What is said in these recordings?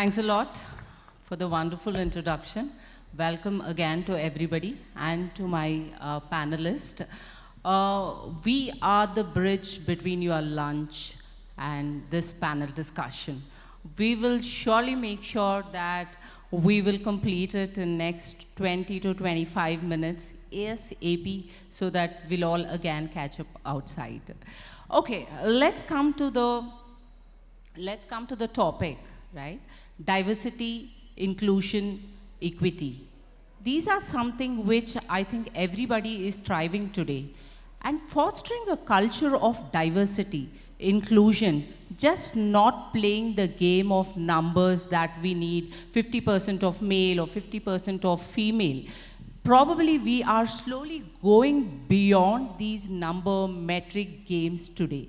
Thanks a lot for the wonderful introduction. Welcome again to everybody and to my panelists. We are the bridge between your lunch and this panel discussion. We will surely make sure that we will complete it in next 20 to 25 minutes ASAP so that we'll all again catch up outside. Okay, let's come to the topic, right? Diversity, inclusion, equity. These are something which I think everybody is striving today. And fostering a culture of diversity, inclusion, just not playing the game of numbers that we need 50% of male or 50% of female. Probably we are slowly going beyond these number metric games today.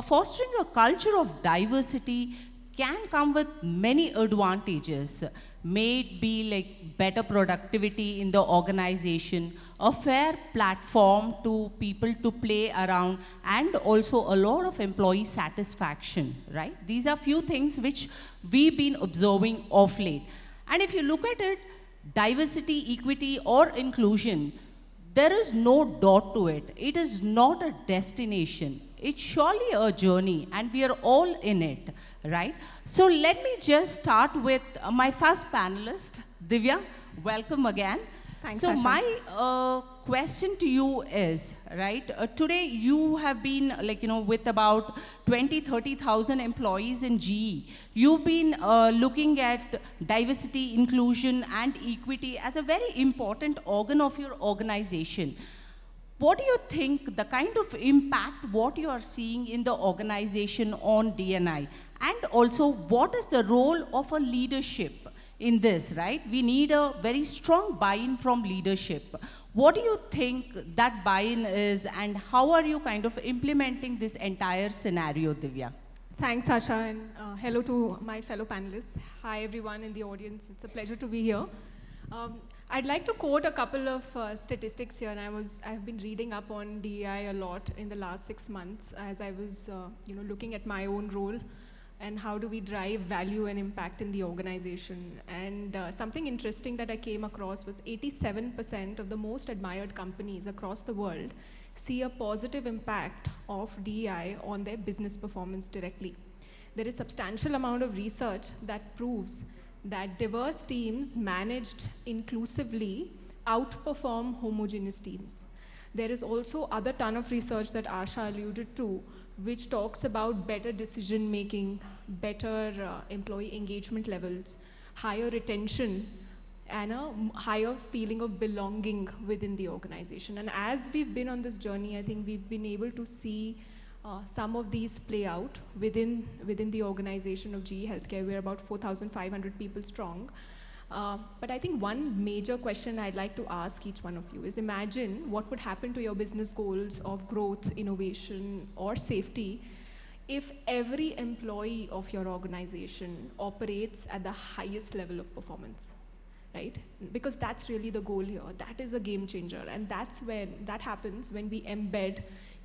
Fostering a culture of diversity can come with many advantages. May it be like better productivity in the organization, a fair platform to people to play around, and also a lot of employee satisfaction, right? These are few things which we've been observing of late. And if you look at it, diversity, equity, or inclusion, there is no dot to it. It is not a destination. It's surely a journey, and we are all in it, right? So let me just start with my first panelist, Divya. Welcome again. Thanks, so Asha. My question to you is, right, today you have been with about 30,000 employees in GE. You've been looking at diversity, inclusion, and equity as a very important organ of your organization. What do you think the kind of impact what you are seeing in the organization on D&I? And also, what is the role of a leadership in this, right? We need a very strong buy-in from leadership. What do you think that buy-in is, and how are you kind of implementing this entire scenario, Divya? Thanks, Asha, and hello to my fellow panelists. Hi, everyone in the audience. It's a pleasure to be here. I'd like to quote a couple of statistics here, and I've been reading up on DEI a lot in the last 6 months as I was looking at my own role and how do we drive value and impact in the organization. And something interesting that I came across was 87% of the most admired companies across the world see a positive impact of DEI on their business performance directly. There is substantial amount of research that proves that diverse teams managed inclusively outperform homogeneous teams. There is also other ton of research that Asha alluded to, which talks about better decision making, better employee engagement levels, higher retention, and a higher feeling of belonging within the organization. And as we've been on this journey, I think we've been able to see some of these play out within the organization of GE Healthcare. We're about 4,500 people strong. But I think one major question I'd like to ask each one of you is, imagine what would happen to your business goals of growth, innovation, or safety if every employee of your organization operates at the highest level of performance, right? Because that's really the goal here. That is a game changer, and that happens when we embed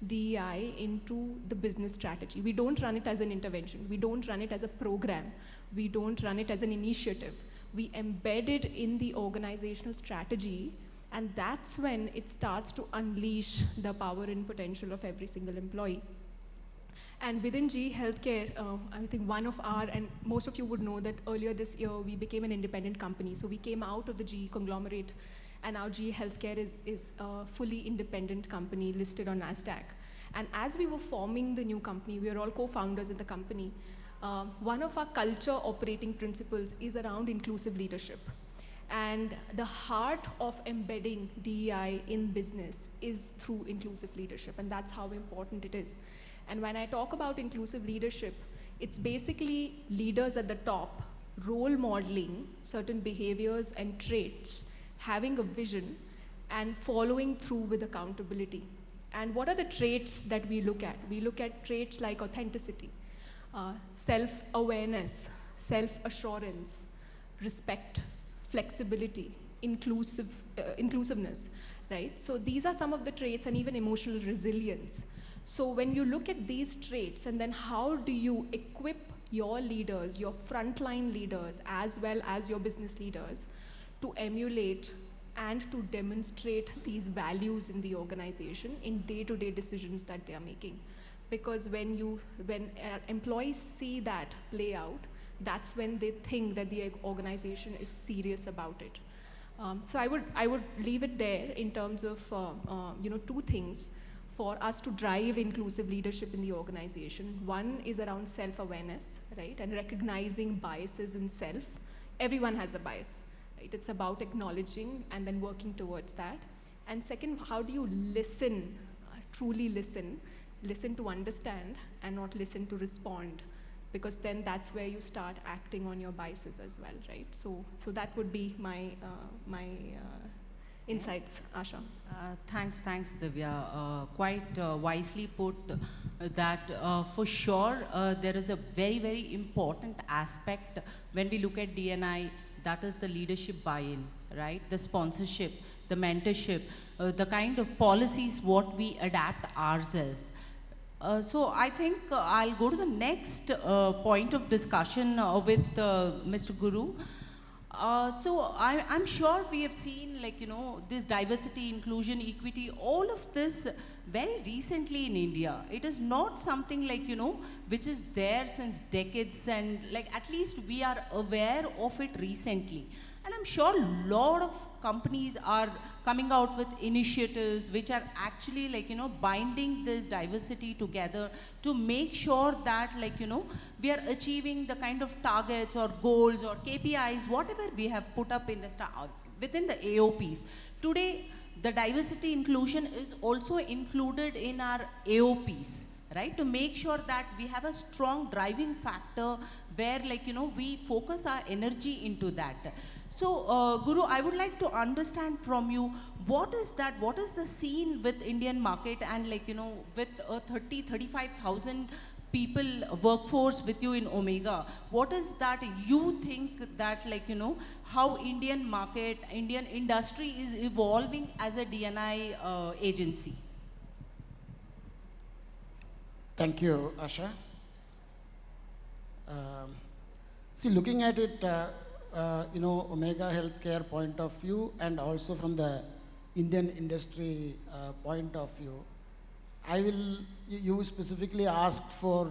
DEI into the business strategy. We don't run it as an intervention. We don't run it as a program. We don't run it as an initiative. We embed it in the organizational strategy, and that's when it starts to unleash the power and potential of every single employee. And within GE Healthcare, I think and most of you would know that earlier this year, we became an independent company. So we came out of the GE conglomerate, and now GE Healthcare is a fully independent company listed on NASDAQ. And as we were forming the new company, we are all co-founders in the company. One of our culture operating principles is around inclusive leadership. And the heart of embedding DEI in business is through inclusive leadership, and that's how important it is. And when I talk about inclusive leadership, it's basically leaders at the top role modeling certain behaviors and traits, having a vision, and following through with accountability. And what are the traits that we look at? We look at traits like authenticity, self-awareness, self-assurance, respect, flexibility, inclusiveness, right? So these are some of the traits, and even emotional resilience. So when you look at these traits, and then how do you equip your leaders, your frontline leaders, as well as your business leaders, to emulate and to demonstrate these values in the organization in day-to-day decisions that they are making. Because when employees see that play out, that's when they think that the organization is serious about it. So I would leave it there in terms of two things for us to drive inclusive leadership in the organization. One is around self-awareness, right, and recognizing biases in self. Everyone has a bias, right? It's about acknowledging and then working towards that. And second, how do you listen, truly listen to understand and not listen to respond? Because then that's where you start acting on your biases as well, right? So that would be my insights, Asha. Thanks, Divya. Quite wisely put that for sure there is a very, very important aspect when we look at D&I, that is the leadership buy-in, right? The sponsorship, the mentorship, the kind of policies what we adapt ourselves. So I think I'll go to the next point of discussion with Mr. Guru. So I'm sure we have seen, like, this diversity, inclusion, equity, all of this very recently in India. It is not something like, which is there since decades, and like at least we are aware of it recently. And I'm sure a lot of companies are coming out with initiatives which are actually like, binding this diversity together to make sure that, like, we are achieving the kind of targets or goals or KPIs, whatever we have put up in the within the AOPs. Today, the diversity inclusion is also included in our AOPs, right? To make sure that we have a strong driving factor where, like, we focus our energy into that. So, Guru, I would like to understand from you, what is the scene with Indian market and, like, with a 35,000 people workforce with you in Omega, what is that you think that, like, how Indian market, Indian industry is evolving as a D&I agency? Thank you, Asha. See, looking at it, Omega Healthcare point of view and also from the Indian industry point of view, you specifically asked for,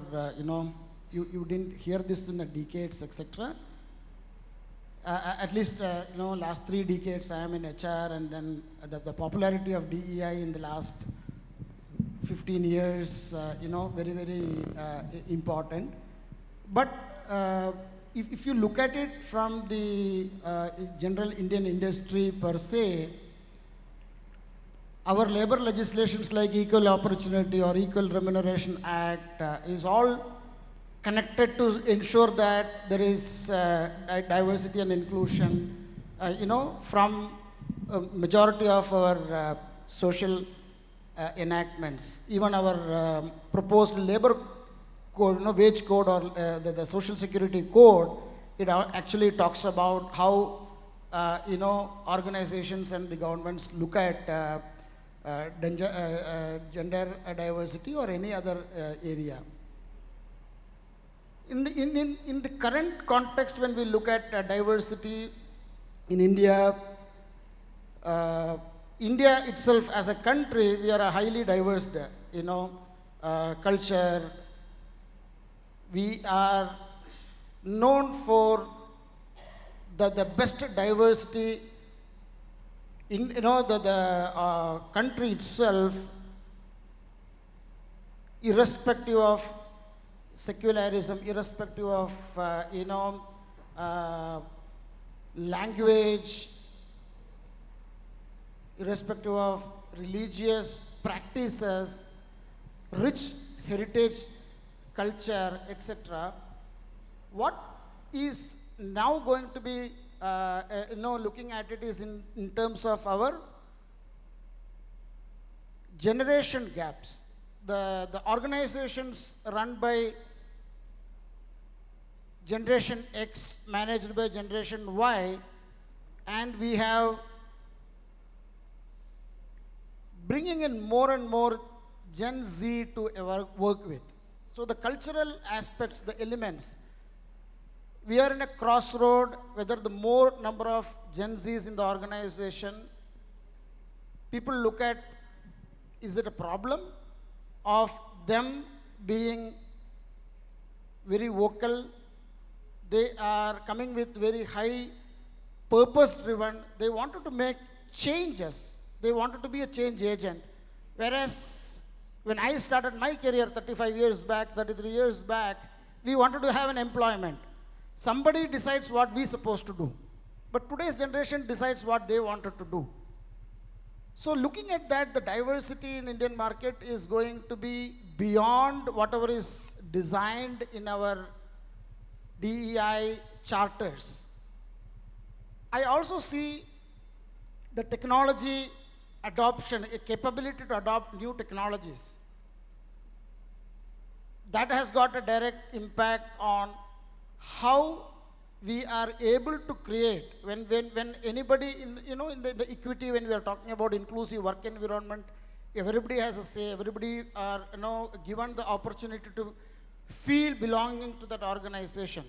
you didn't hear this in the decades, etc. At least, last 3 decades I am in HR, and then the popularity of DEI in the last 15 years, very, very important. But if you look at it from the general Indian industry per se, our labor legislations like Equal Opportunity or Equal Remuneration Act is all connected to ensure that there is diversity and inclusion, from majority of our social enactments. Even our proposed labor code, wage code, or the social security code, it actually talks about how organizations and the governments look at gender diversity or any other area. In the current context, when we look at diversity in India, India itself as a country, we are a highly diverse, culture. We are known for the best diversity in the country itself, irrespective of secularism, irrespective of language, irrespective of religious practices, rich heritage, culture, etc. What is now going to be, looking at it is in terms of our generation gaps. The organizations run by Generation X, managed by Generation Y, and we have bringing in more and more Gen Z to work with. So the cultural aspects, the elements, we are in a crossroad, whether the more number of Gen Zs in the organization, people look at, is it a problem of them being very vocal? They are coming with very high purpose driven. They wanted to make changes. They wanted to be a change agent. Whereas when I started my career 35 years back, 33 years back, we wanted to have an employment. Somebody decides what we're supposed to do. But today's generation decides what they wanted to do. So looking at that, the diversity in Indian market is going to be beyond whatever is designed in our DEI charters. I also see the technology adoption, a capability to adopt new technologies. That has got a direct impact on how we are able to create, when anybody, in the equity, when we are talking about inclusive work environment, everybody has a say, everybody are, given the opportunity to feel belonging to that organization.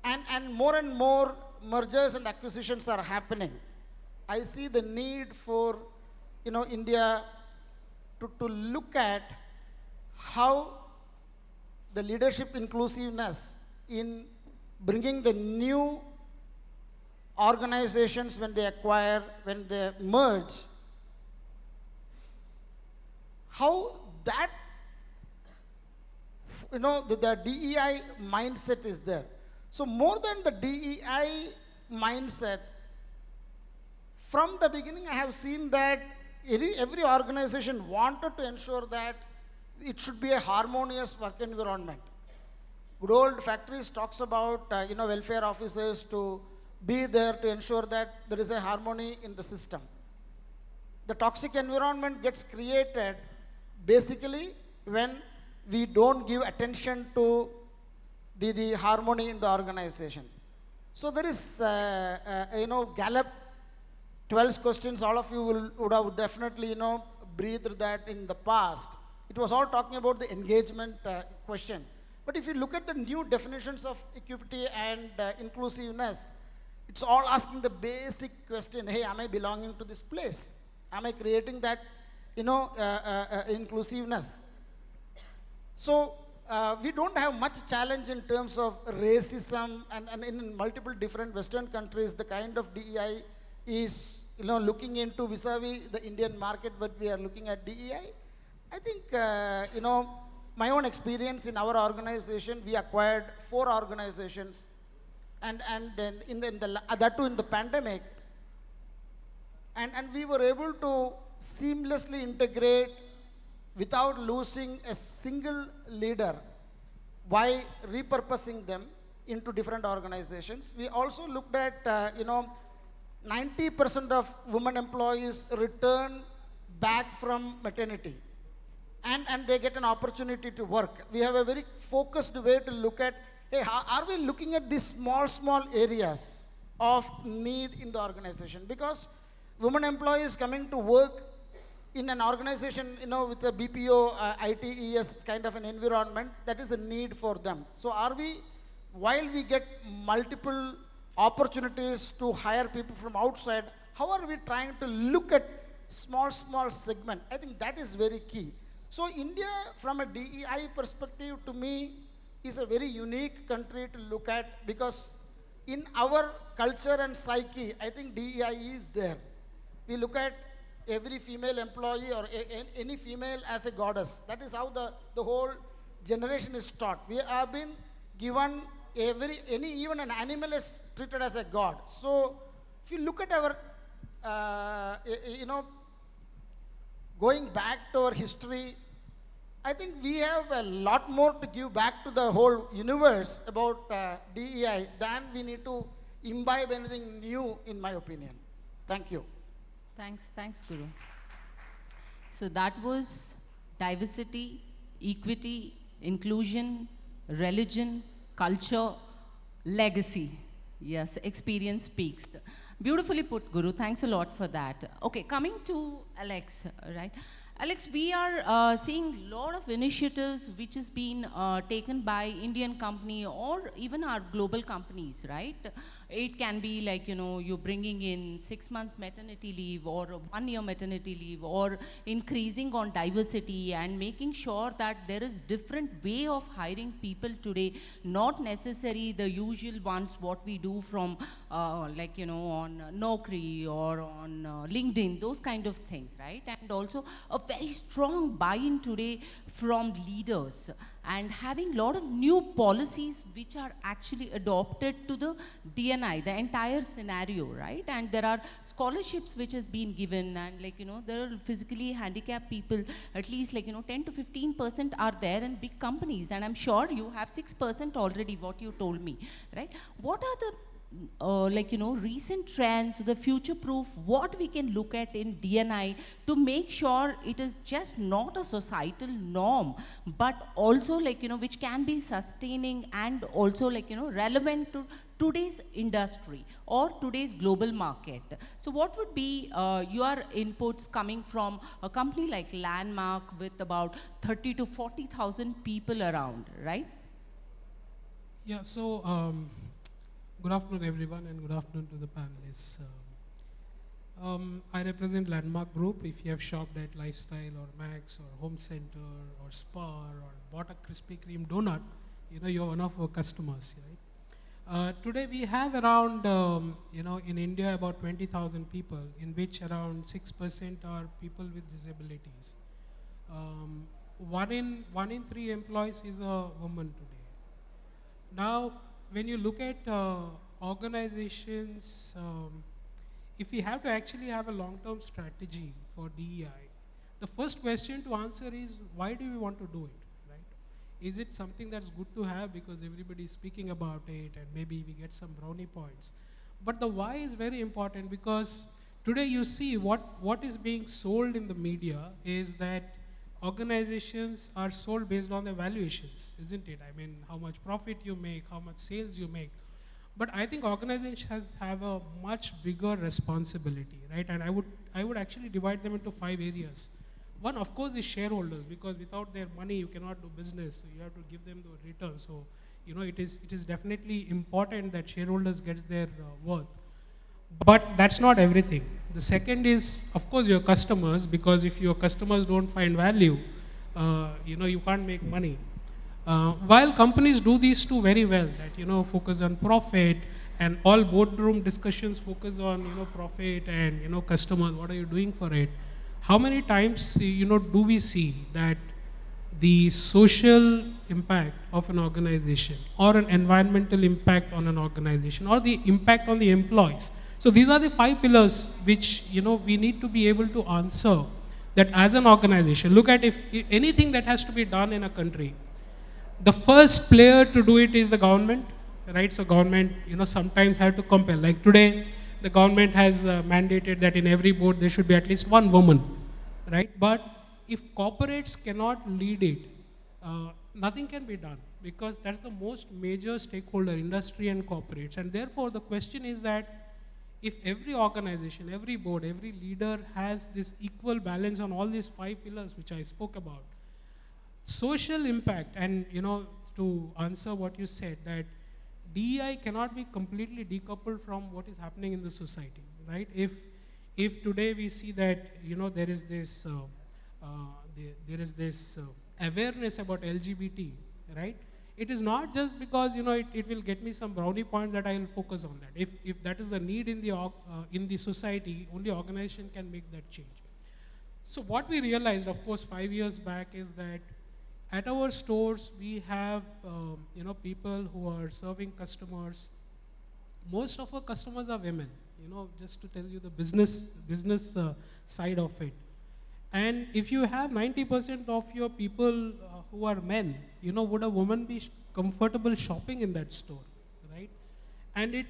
And more mergers and acquisitions are happening. I see the need for, India to look at how the leadership inclusiveness in bringing the new organizations when they acquire, when they merge, how that, the DEI mindset is there. So more than the DEI mindset, from the beginning I have seen that every organization wanted to ensure that it should be a harmonious work environment. Good old factories talks about welfare officers to be there to ensure that there is a harmony in the system. The toxic environment gets created basically when we don't give attention to the harmony in the organization. So there is, Gallup 12 questions, all of you would have definitely, breathed that in the past. It was all talking about the engagement question. But if you look at the new definitions of equity and inclusiveness, it's all asking the basic question, hey, am I belonging to this place? Am I creating that, inclusiveness? So we don't have much challenge in terms of racism, and in multiple different Western countries, the kind of DEI is, looking into vis-a-vis the Indian market, but we are looking at DEI. I think, my own experience in our organization, we acquired 4 organizations, and then that too in the pandemic, and we were able to seamlessly integrate without losing a single leader by repurposing them into different organizations. We also looked at, 90% of women employees return back from maternity, and they get an opportunity to work. We have a very focused way to look at, hey, how are we looking at these small areas of need in the organization? Because women employees coming to work in an organization, with a BPO, ITES kind of an environment, that is a need for them. So are we, while we get multiple opportunities to hire people from outside, how are we trying to look at small segment? I think that is very key. So India, from a DEI perspective, to me, is a very unique country to look at, because in our culture and psyche, I think DEI is there. We look at every female employee or any female as a goddess. That is how the whole generation is taught. We have been given even an animal is treated as a god. So if you look at our, going back to our history, I think we have a lot more to give back to the whole universe about DEI than we need to imbibe anything new, in my opinion. Thank you. Thanks, Guru. So that was diversity, equity, inclusion, religion, culture, legacy. Yes, experience speaks. Beautifully put, Guru. Thanks a lot for that. Okay, coming to Alex, right? Alex, we are seeing a lot of initiatives which has been taken by Indian company or even our global companies, right? It can be like, you know, you're bringing in 6 months maternity leave or 1 year maternity leave, or increasing on diversity and making sure that there is different way of hiring people today, not necessarily the usual ones what we do from like, you know, on Naukri or on LinkedIn, those kind of things, right? And also a very strong buy-in today from leaders, and having a lot of new policies which are actually adopted to the DNI, the entire scenario, right? And there are scholarships which has been given, and like, you know, there are physically handicapped people, at least like, you know, 10 to 15% are there in big companies, and I'm sure you have 6% already, what you told me, right? What are the like, you know, recent trends, the future proof, what we can look at in DNI to make sure it is just not a societal norm, but also like, you know, which can be sustaining and also like, you know, relevant to today's industry or today's global market. So what would be your inputs coming from a company like Landmark with about 30 to 40,000 people around, right? Yeah, so good afternoon, everyone, and good afternoon to the panelists. I represent Landmark Group. If you have shopped at Lifestyle or Max or Home Center or Spar or bought a Krispy Kreme donut, you know, you're one of our customers, right? Today we have around, you know, in India about 20,000 people, in which around 6% are people with disabilities. One in 3 employees is a woman today. Now, when you look at organizations, if we have to actually have a long-term strategy for DEI, the first question to answer is, why do we want to do it, right? Is it something that's good to have because everybody is speaking about it and maybe we get some brownie points? But the why is very important, because today you see what is being sold in the media is that organizations are sold based on their valuations, isn't it? I mean, how much profit you make, how much sales you make. But I think organizations have a much bigger responsibility, right? And I would actually divide them into 5 areas. One, of course, is shareholders, because without their money, you cannot do business. So you have to give them the return. So, you know, it is definitely important that shareholders get their worth. But that's not everything. The second is, of course, your customers, because if your customers don't find value, you know, you can't make money. While companies do these two very well, that, you know, focus on profit, and all boardroom discussions focus on, you know, profit and, you know, customers, what are you doing for it? How many times, you know, do we see that the social impact of an organization or an environmental impact on an organization or the impact on the employees? So these are the 5 pillars which, you know, we need to be able to answer, that as an organization, look at if anything that has to be done in a country, the first player to do it is the government, right? So government, you know, sometimes have to compel. Like today, the government has mandated that in every board there should be at least 1 woman, right? But if corporates cannot lead it, nothing can be done, because that's the most major stakeholder, industry and corporates. And therefore, the question is that if every organization, every board, every leader has this equal balance on all these 5 pillars which I spoke about, social impact, and, you know, to answer what you said, that DEI cannot be completely decoupled from what is happening in the society, right? If today we see that, you know, there is this awareness about LGBT, right? It is not just because, you know, it will get me some brownie points that I will focus on that. If that is a need in the society, only organization can make that change. So what we realized, of course, 5 years back is that at our stores, we have, you know, people who are serving customers. Most of our customers are women, you know, just to tell you the business side of it. And if you have 90% of your people who are men, you know, would a woman be comfortable shopping in that store, right? And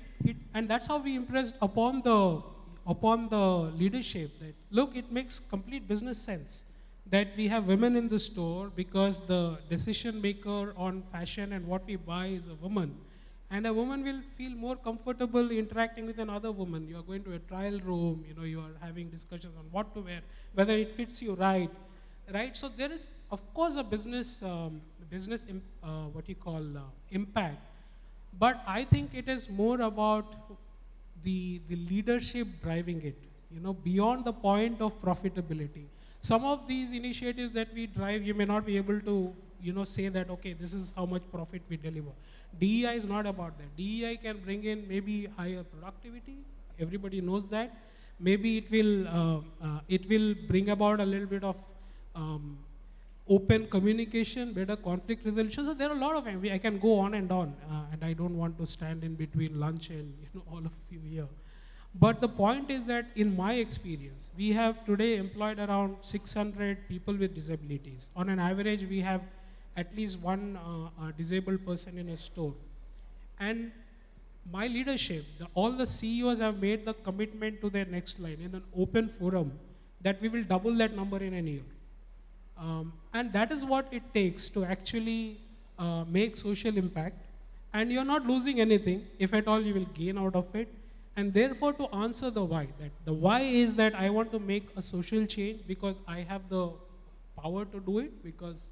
and that's how we impressed upon the leadership that, look, it makes complete business sense that we have women in the store, because the decision maker on fashion and what we buy is a woman. And a woman will feel more comfortable interacting with another woman. You are going to a trial room, you know, you are having discussions on what to wear, whether it fits you right. right? So there is, of course, a what you call impact, but I think it is more about the leadership driving it, beyond the point of profitability. Some of these initiatives that we drive, you may not be able to, say that, okay, this is how much profit we deliver. DEI is not about that. DEI can bring in maybe higher productivity. Everybody knows that. Maybe it will bring about a little bit of open communication, better conflict resolution. So there are a lot of, I can go on, and I don't want to stand in between lunch and all of you here. But the point is that in my experience, we have today employed around 600 people with disabilities. On an average, we have at least one disabled person in a store. And my leadership, all the CEOs have made the commitment to their next line in an open forum that we will double that number in a year. And that is what it takes to actually make social impact. And you're not losing anything. If at all, you will gain out of it. And therefore, to answer the why, that the why is that I want to make a social change because I have the power to do it, because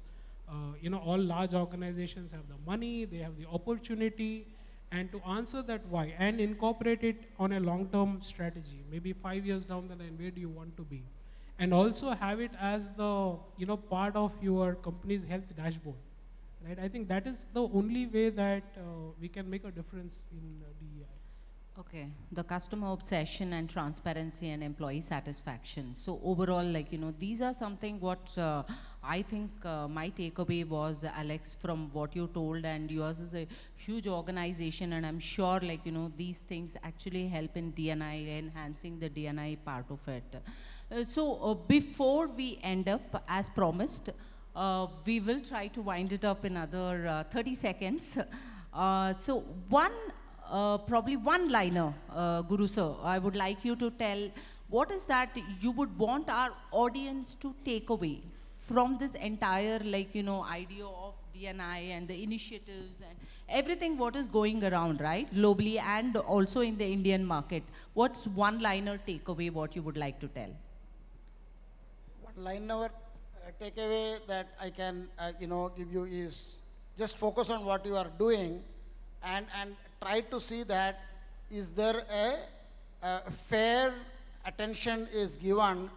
all large organizations have the money, they have the opportunity, and to answer that why and incorporate it on a long-term strategy, maybe 5 years down the line, where do you want to be? And also have it as the part of your company's health dashboard, right? I think that is the only way that we can make a difference in DEI. Okay, the customer obsession and transparency and employee satisfaction. So overall, these are something what I think my takeaway was, Alex, from what you told, and yours is a huge organization, and I'm sure these things actually help in DNI, enhancing the DNI part of it. So before we end up, as promised, we will try to wind it up in another 30 seconds. So probably one-liner, Guru sir, I would like you to tell what is that you would want our audience to take away from this entire idea of DNI and the initiatives and everything what is going around, right, globally and also in the Indian market. What's one-liner takeaway what you would like to tell? One-liner takeaway that I can give you is just focus on what you are doing and try to see that is there a fair attention is given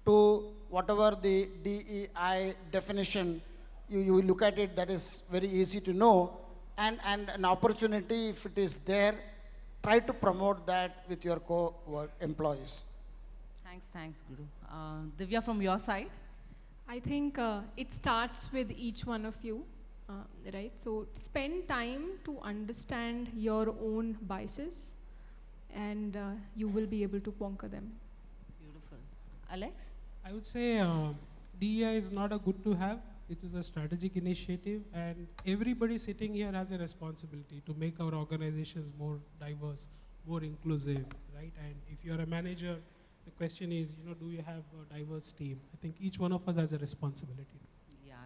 to whatever the DEI definition you look at it, that is very easy to know, and an opportunity, if it is there, try to promote that with your co-work employees. Thanks, Guru. Divya, from your side? I think it starts with each one of you. Right, so spend time to understand your own biases, and you will be able to conquer them. Beautiful. Alex? I would say DEI is not a good to have, it is a strategic initiative, and everybody sitting here has a responsibility to make our organizations more diverse, more inclusive, right? And if you're a manager, the question is, do you have a diverse team? I think each one of us has a responsibility.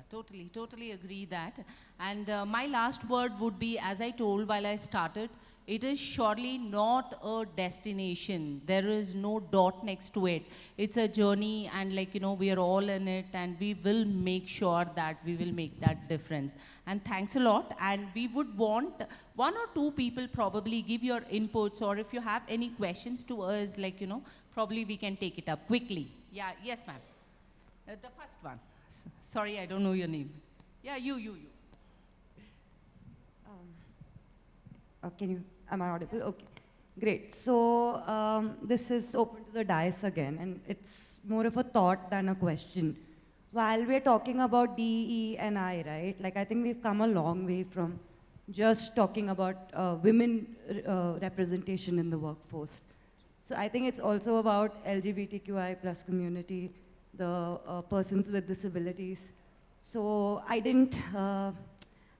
Totally agree that. And my last word would be, as I told while I started, it is surely not a destination. There is no dot next to it. It's a journey, and we are all in it, and we will make sure that we will make that difference. And thanks a lot. And we would want one or two people probably give your inputs, or if you have any questions to us, probably we can take it up quickly. Yeah, yes, ma'am. The first one. Sorry, I don't know your name. Yeah, you. Am I audible? Okay, great. So this is open to the dais again, and it's more of a thought than a question. While we're talking about DE and I, right, I think we've come a long way from just talking about women representation in the workforce. So I think it's also about LGBTQI plus community, the persons with disabilities. So I didn't,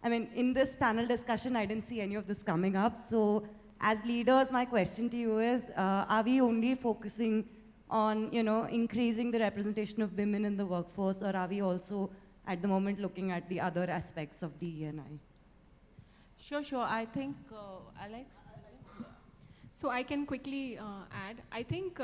in this panel discussion, I didn't see any of this coming up. So as leaders, my question to you is, are we only focusing on, increasing the representation of women in the workforce, or are we also at the moment looking at the other aspects of DE&I? Sure. I think, Alex? So I can quickly add, I think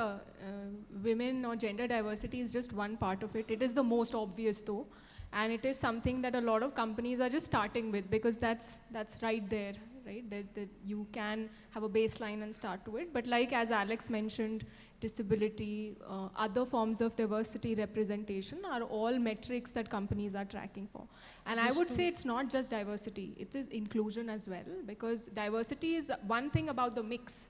women or gender diversity is just one part of it. It is the most obvious though. And it is something that a lot of companies are just starting with because that's right there, right? That you can have a baseline and start to it. But like as Alex mentioned, disability, other forms of diversity representation are all metrics that companies are tracking for. And I would say it's not just diversity, it is inclusion as well, because diversity is one thing about the mix,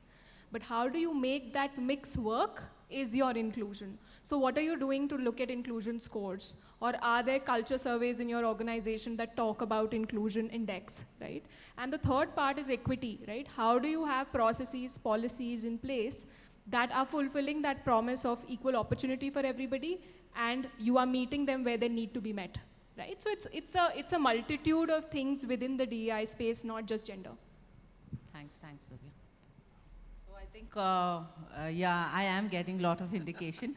but how do you make that mix work is your inclusion. So what are you doing to look at inclusion scores? Or are there culture surveys in your organization that talk about inclusion index, right? And the third part is equity, right? How do you have processes, policies in place that are fulfilling that promise of equal opportunity for everybody, and you are meeting them where they need to be met, right? So it's a multitude of things within the DEI space, not just gender. Thanks, Divya. So I think, yeah, I am getting a lot of indication.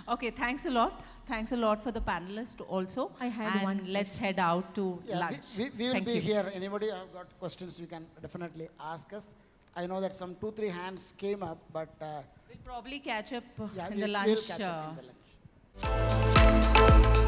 Okay, thanks a lot. Thanks a lot for the panelists also. I had and one let's head out to Yeah, lunch. we will Thank be you. here. Anybody have got questions, you can definitely ask us. I know that some 2-3 hands came up, but We'll probably catch up yeah, in the we'll lunch. catch up in the lunch.